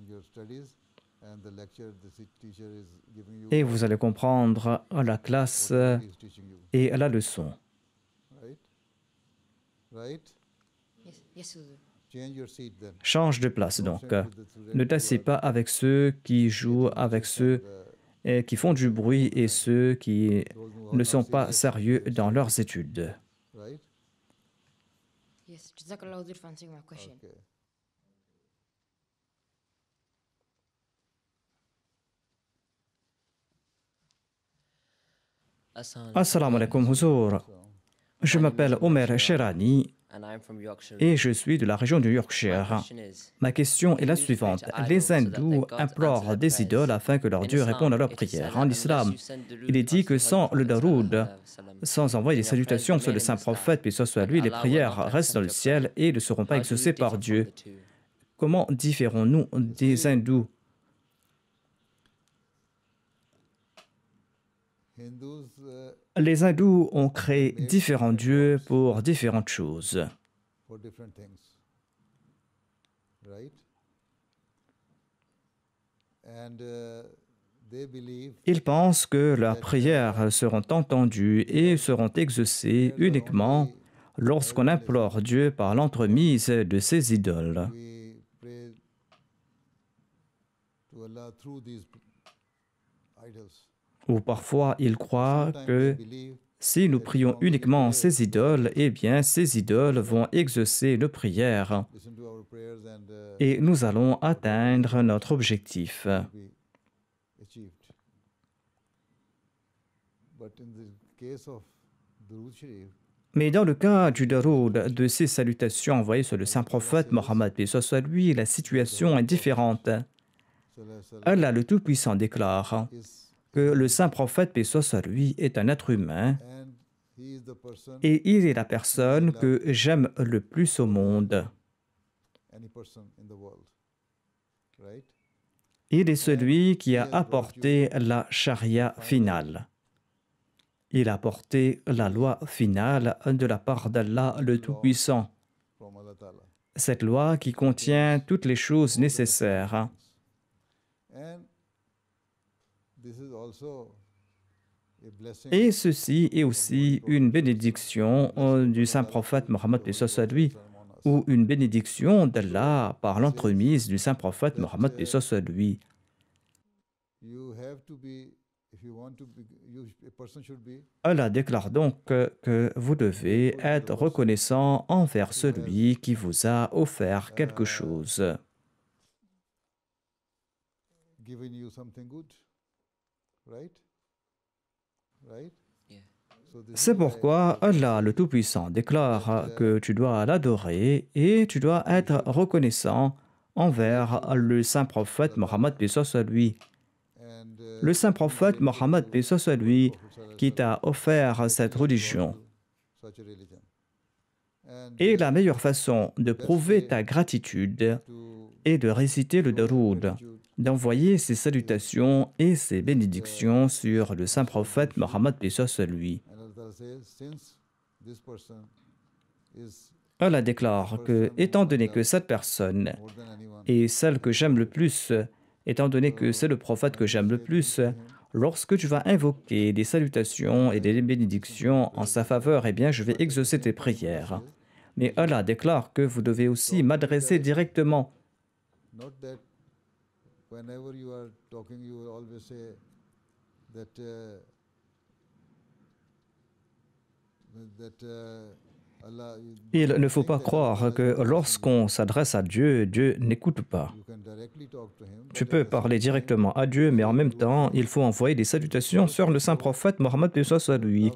your studies and the lecture teacher is giving you Et vous allez comprendre la classe what he is teaching you. et la leçon. Right? Right? Yes, yes, Huzur. Change your seat then. Change de place donc. Sit with the students Ne who t'assieds are pas avec ceux qui jouent, avec ceux qui font du bruit et ceux qui ne sont pas sérieux dans leurs études. right? Yes, Jazakallah Huzur for answering my question. Okay. Assalamu alaikum Huzur. Je m'appelle Omer Sherani et je suis de la région du Yorkshire. Ma question est la suivante. Les hindous implorent des idoles afin que leur Dieu réponde à leurs prières. En islam, il est dit que sans le daroud, sans envoyer des salutations sur le saint prophète, puis soit lui, les prières restent dans le ciel et ne seront pas exaucées par Dieu. Comment différons-nous des hindous? Hindus Les hindous ont créé différents dieux pour différentes choses. for different things. Right? And they believe Ils pensent que leurs prières seront entendues et seront exaucées uniquement lorsqu'on implore Dieu par l'entremise de ses idoles. we pray to Allah through these idols. Ou parfois, ils croient Sometimes que they believe si nous prions uniquement ces idoles, eh bien, ces idoles vont exaucer nos prières listen to our prayers and et nous allons atteindre notre objectif. be achieved. But in the case of Durood Sharif, Mais dans le cas du daroud, de ces salutations envoyées sur le saint prophète Mohammed, paix soit sur lui, la situation est différente. Allah le Tout-Puissant déclare is que le saint prophète, paix soit sur lui, est un être humain and he is the person, et il est la personne que j'aime le plus au monde. any person in the world. Right? Il est celui qui a apporté la charia finale. Il a apporté la loi finale de la part d'Allah le Tout-Puissant. From Allah Ta'ala. Cette loi qui contient toutes les choses nécessaires. And this is also a blessing Et ceci est aussi une bénédiction du saint prophète Mohammed, paix soit sur lui, ou une bénédiction d'Allah par l'entremise du saint prophète Mohammed, paix soit sur lui. you have to be Allah déclare donc que vous devez être reconnaissant envers celui qui vous a offert quelque chose. C'est pourquoi Allah le Tout-Puissant déclare que tu dois l'adorer et tu dois être reconnaissant envers le saint prophète Mohammed paix soit lui. Le saint prophète Mohammed paix soit lui qui t'a offert cette religion. Et la meilleure façon de prouver ta gratitude est de réciter le daroud, d'envoyer ses salutations et ses bénédictions sur le saint prophète Mohammed paix soit lui. Allah déclare que, étant donné que cette personne est celle que j'aime le plus, étant donné que c'est le prophète que j'aime le plus, lorsque tu vas invoquer des salutations et des bénédictions en sa faveur, eh bien, je vais exaucer tes prières. Mais Allah déclare que vous devez aussi m'adresser directement. Il ne faut pas croire que lorsqu'on s'adresse à Dieu, Dieu n'écoute pas. Tu peux parler directement à Dieu, mais en même temps, il faut envoyer des salutations sur le saint prophète Mohammed paix soit lui,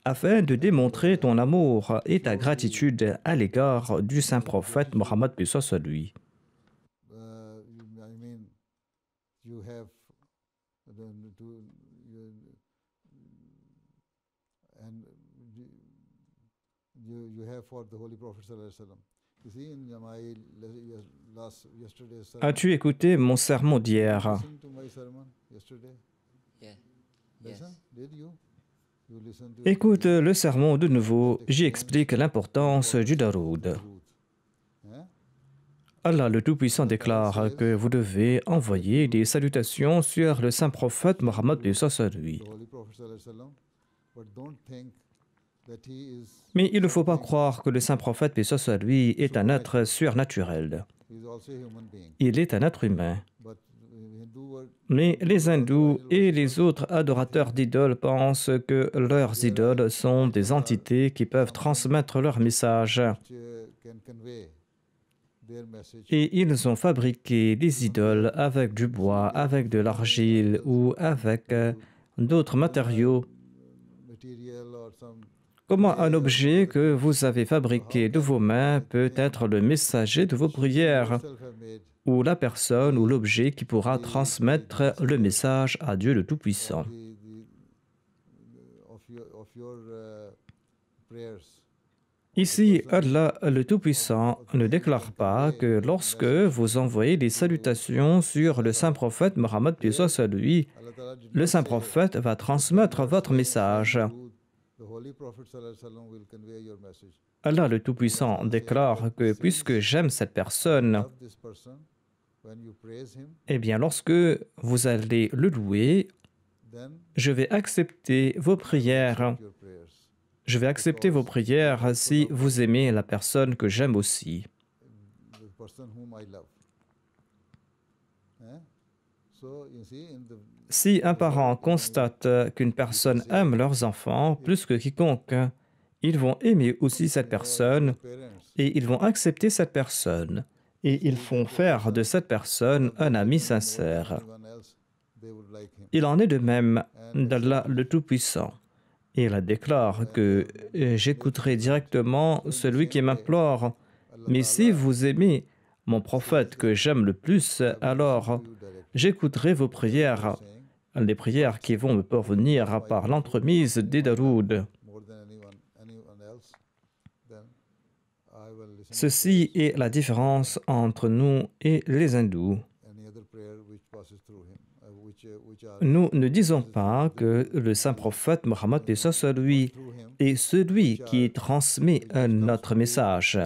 afin de démontrer ton amour et ta gratitude à l'égard du saint prophète Mohammed paix soit lui. As-tu écouté mon sermon d'hier? Écoute le sermon de nouveau, j'y explique l'importance du daroud. Allah le Tout-Puissant déclare que vous devez envoyer des salutations sur le saint prophète Mohammed paix soit lui. Mais il ne faut pas croire que le saint prophète paix soit lui est un être surnaturel. Il est un être humain. Mais les hindous et les autres adorateurs d'idoles pensent que leurs idoles sont des entités qui peuvent transmettre leur message. Et ils ont fabriqué des idoles avec du bois, avec de l'argile ou avec d'autres matériaux. Comment un objet que vous avez fabriqué de vos mains peut être le messager de vos prières, ou la personne ou l'objet qui pourra transmettre le message à Dieu le Tout-Puissant? Ici, Allah le Tout-Puissant ne déclare pas que lorsque vous envoyez des salutations sur le saint prophète Mohammed paix soit lui, le saint prophète va transmettre votre message. Allah le Tout-Puissant déclare que puisque j'aime cette personne, eh bien lorsque vous allez le louer, je vais accepter vos prières. Je vais accepter vos prières si vous aimez la personne que j'aime aussi. Si un parent constate qu'une personne aime leurs enfants plus que quiconque, ils vont aimer aussi cette personne et ils vont accepter cette personne et ils font faire de cette personne un ami sincère. Il en est de même d'Allah le Tout-Puissant. Il déclare que j'écouterai directement celui qui m'implore, mais si vous aimez mon prophète que j'aime le plus, alors j'écouterai vos prières, les prières qui vont me parvenir par l'entremise des daroud. Ceci est la différence entre nous et les hindous. Nous ne disons pas que le saint prophète Mohammed paix soit lui est celui qui transmet notre message.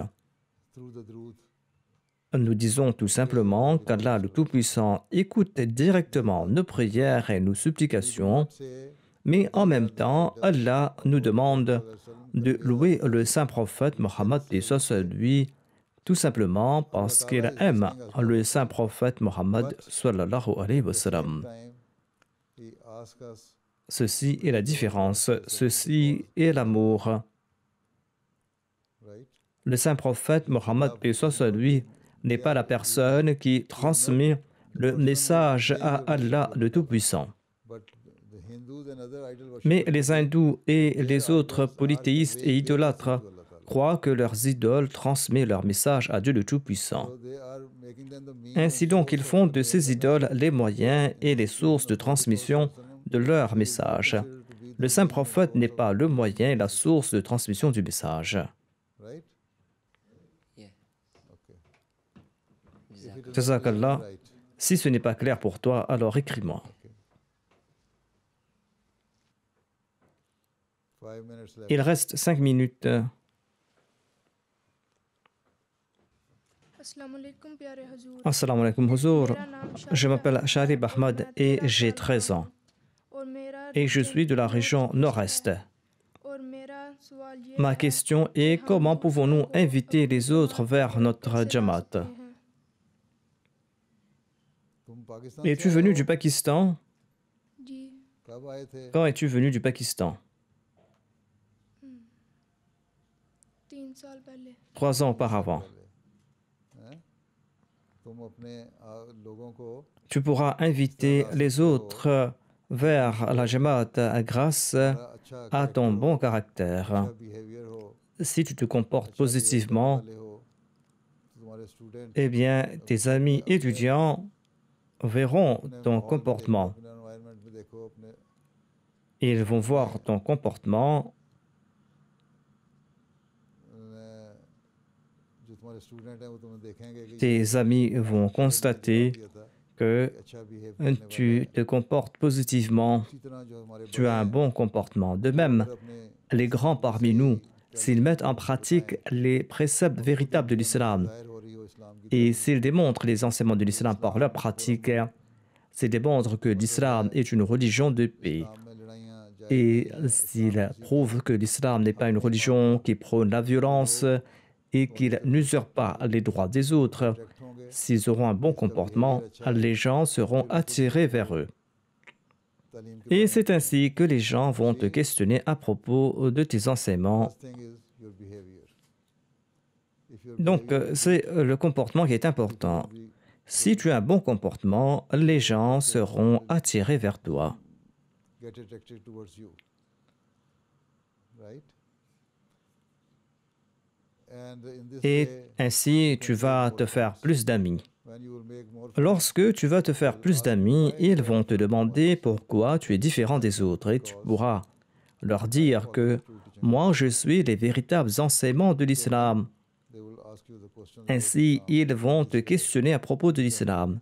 Nous disons tout simplement qu'Allah le Tout-Puissant écoute directement nos prières et nos supplications, mais en même temps, Allah nous demande de louer le saint prophète Mohammed paix soit lui, tout simplement parce qu'il aime le saint prophète Mohammed sallallahu alayhi wa sallam. Ceci est la différence, ceci est l'amour. Le saint prophète Mohammed, paix soit sur lui, n'est pas la personne qui transmet le message à Allah le Tout-Puissant. Mais les hindous et les autres polythéistes et idolâtres croient que leurs idoles transmettent leur message à Dieu le Tout-Puissant. Ainsi donc, ils font de ces idoles les moyens et les sources de transmission de leur message. Le saint prophète n'est pas le moyen et la source de transmission du message. Jazakallah. Si ce n'est pas clair pour toi, alors écris-moi. Il reste 5 minutes. Assalamu alaikum, Huzour. Je m'appelle Sharib Ahmad et j'ai 13 ans. Et je suis de la région nord-est. Ma question est comment pouvons-nous inviter les autres vers notre Jamaat? Es-tu venu du Pakistan? Quand es-tu venu du Pakistan? 3 ans auparavant. Tu pourras inviter les autres vers la Jamaat grâce à ton bon caractère. Si tu te comportes positivement, eh bien, tes amis étudiants verront ton comportement. Ils vont voir ton comportement. Tes amis vont constater que tu te comportes positivement, tu as un bon comportement. De même, les grands parmi nous, s'ils mettent en pratique les préceptes véritables de l'islam et s'ils démontrent les enseignements de l'islam par leur pratique, s'ils démontrent que l'islam est une religion de paix et s'ils prouvent que l'islam n'est pas une religion qui prône la violence et qu'il n'usurpe pas les droits des autres, s'ils auront un bon comportement, les gens seront attirés vers eux. Et c'est ainsi que les gens vont te questionner à propos de tes enseignements. Donc, c'est le comportement qui est important. Si tu as un bon comportement, les gens seront attirés vers toi. Et ainsi, tu vas te faire plus d'amis. Lorsque tu vas te faire plus d'amis, ils vont te demander pourquoi tu es différent des autres et tu pourras leur dire que moi, je suis les véritables enseignements de l'islam. Ainsi, ils vont te questionner à propos de l'islam.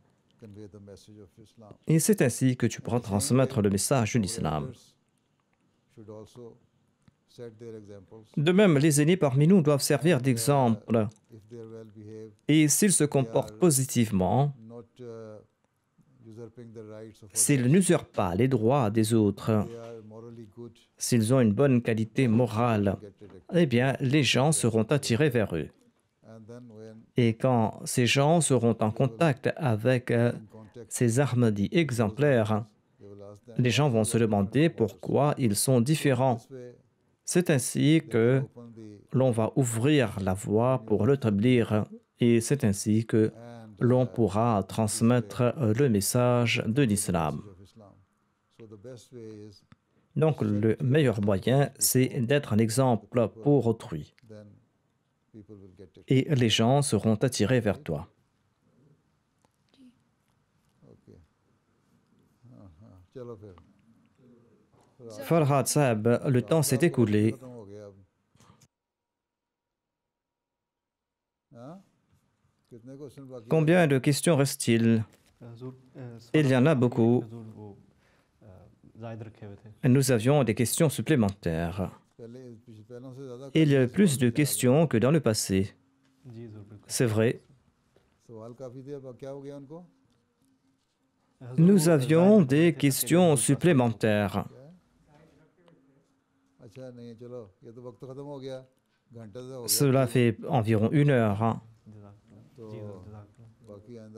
Et c'est ainsi que tu pourras transmettre le message de l'islam. De même, les aînés parmi nous doivent servir d'exemple. Et s'ils se comportent positivement, s'ils n'usurpent pas les droits des autres, s'ils ont une bonne qualité morale, eh bien, les gens seront attirés vers eux. Et quand ces gens seront en contact avec ces Ahmadis exemplaires, les gens vont se demander pourquoi ils sont différents. C'est ainsi que l'on va ouvrir la voie pour l'établir et c'est ainsi que l'on pourra transmettre le message de l'islam. Donc, le meilleur moyen, c'est d'être un exemple pour autrui. Et les gens seront attirés vers toi. Farhad Saab, le temps s'est écoulé. Combien de questions restent-il? Il y en a beaucoup. Nous avions des questions supplémentaires. Il y a plus de questions que dans le passé. C'est vrai. Nous avions des questions supplémentaires. Cela fait environ 1 heure.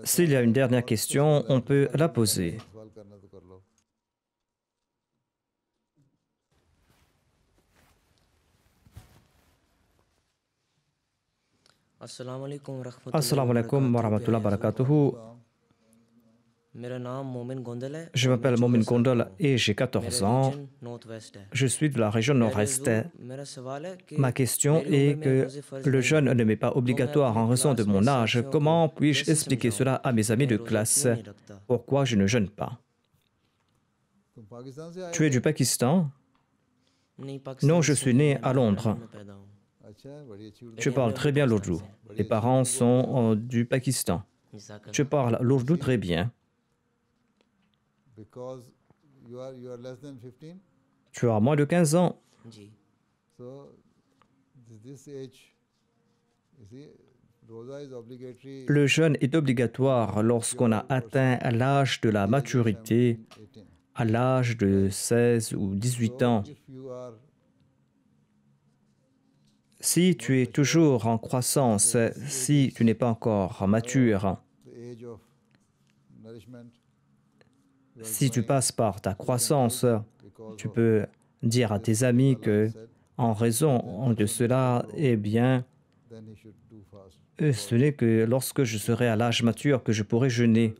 S'il y a une dernière question, on peut la poser. Assalamu alaikum wa rahmatullahi wa barakatuhu. Je m'appelle Momin Gondal et j'ai 14 ans. Je suis de la région nord-est. Ma question est que le jeûne ne m'est pas obligatoire en raison de mon âge. Comment puis-je expliquer cela à mes amis de classe? Pourquoi je ne jeûne pas? Tu es du Pakistan? Non, je suis né à Londres. Tu parles très bien l'ourdou. Les parents sont du Pakistan. Tu parles l'ourdou très bien. Tu as moins de 15 ans. Le jeûne est obligatoire lorsqu'on a atteint l'âge de la maturité, à l'âge de 16 ou 18 ans. Si tu es toujours en croissance, si tu n'es pas encore mature, si tu passes par ta croissance, tu peux dire à tes amis que, en raison de cela, eh bien, ce n'est que lorsque je serai à l'âge mature que je pourrai jeûner.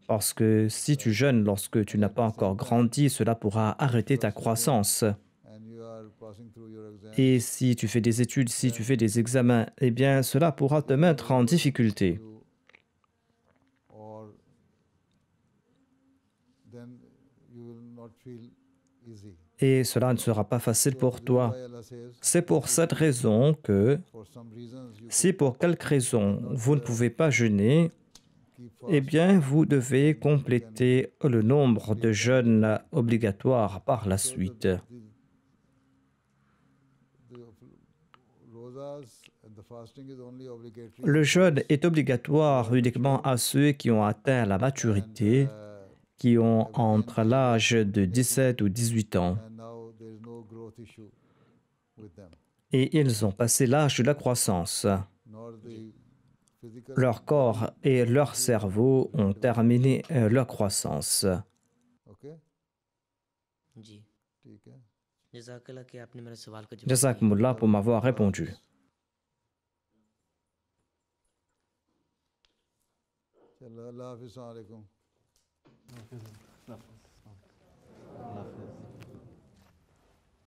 Parce que si tu jeûnes lorsque tu n'as pas encore grandi, cela pourra arrêter ta croissance. Et si tu fais des études, si tu fais des examens, eh bien, cela pourra te mettre en difficulté. Et cela ne sera pas facile pour toi. C'est pour cette raison que, si pour quelque raison vous ne pouvez pas jeûner, eh bien, vous devez compléter le nombre de jeûnes obligatoires par la suite. Le jeûne est obligatoire uniquement à ceux qui ont atteint la maturité, qui ont entre l'âge de 17 ou 18 ans. Et ils ont passé l'âge de la croissance. Leur corps et leur cerveau ont terminé leur croissance. Jazakumullah pour m'avoir répondu. Allah Hafiz.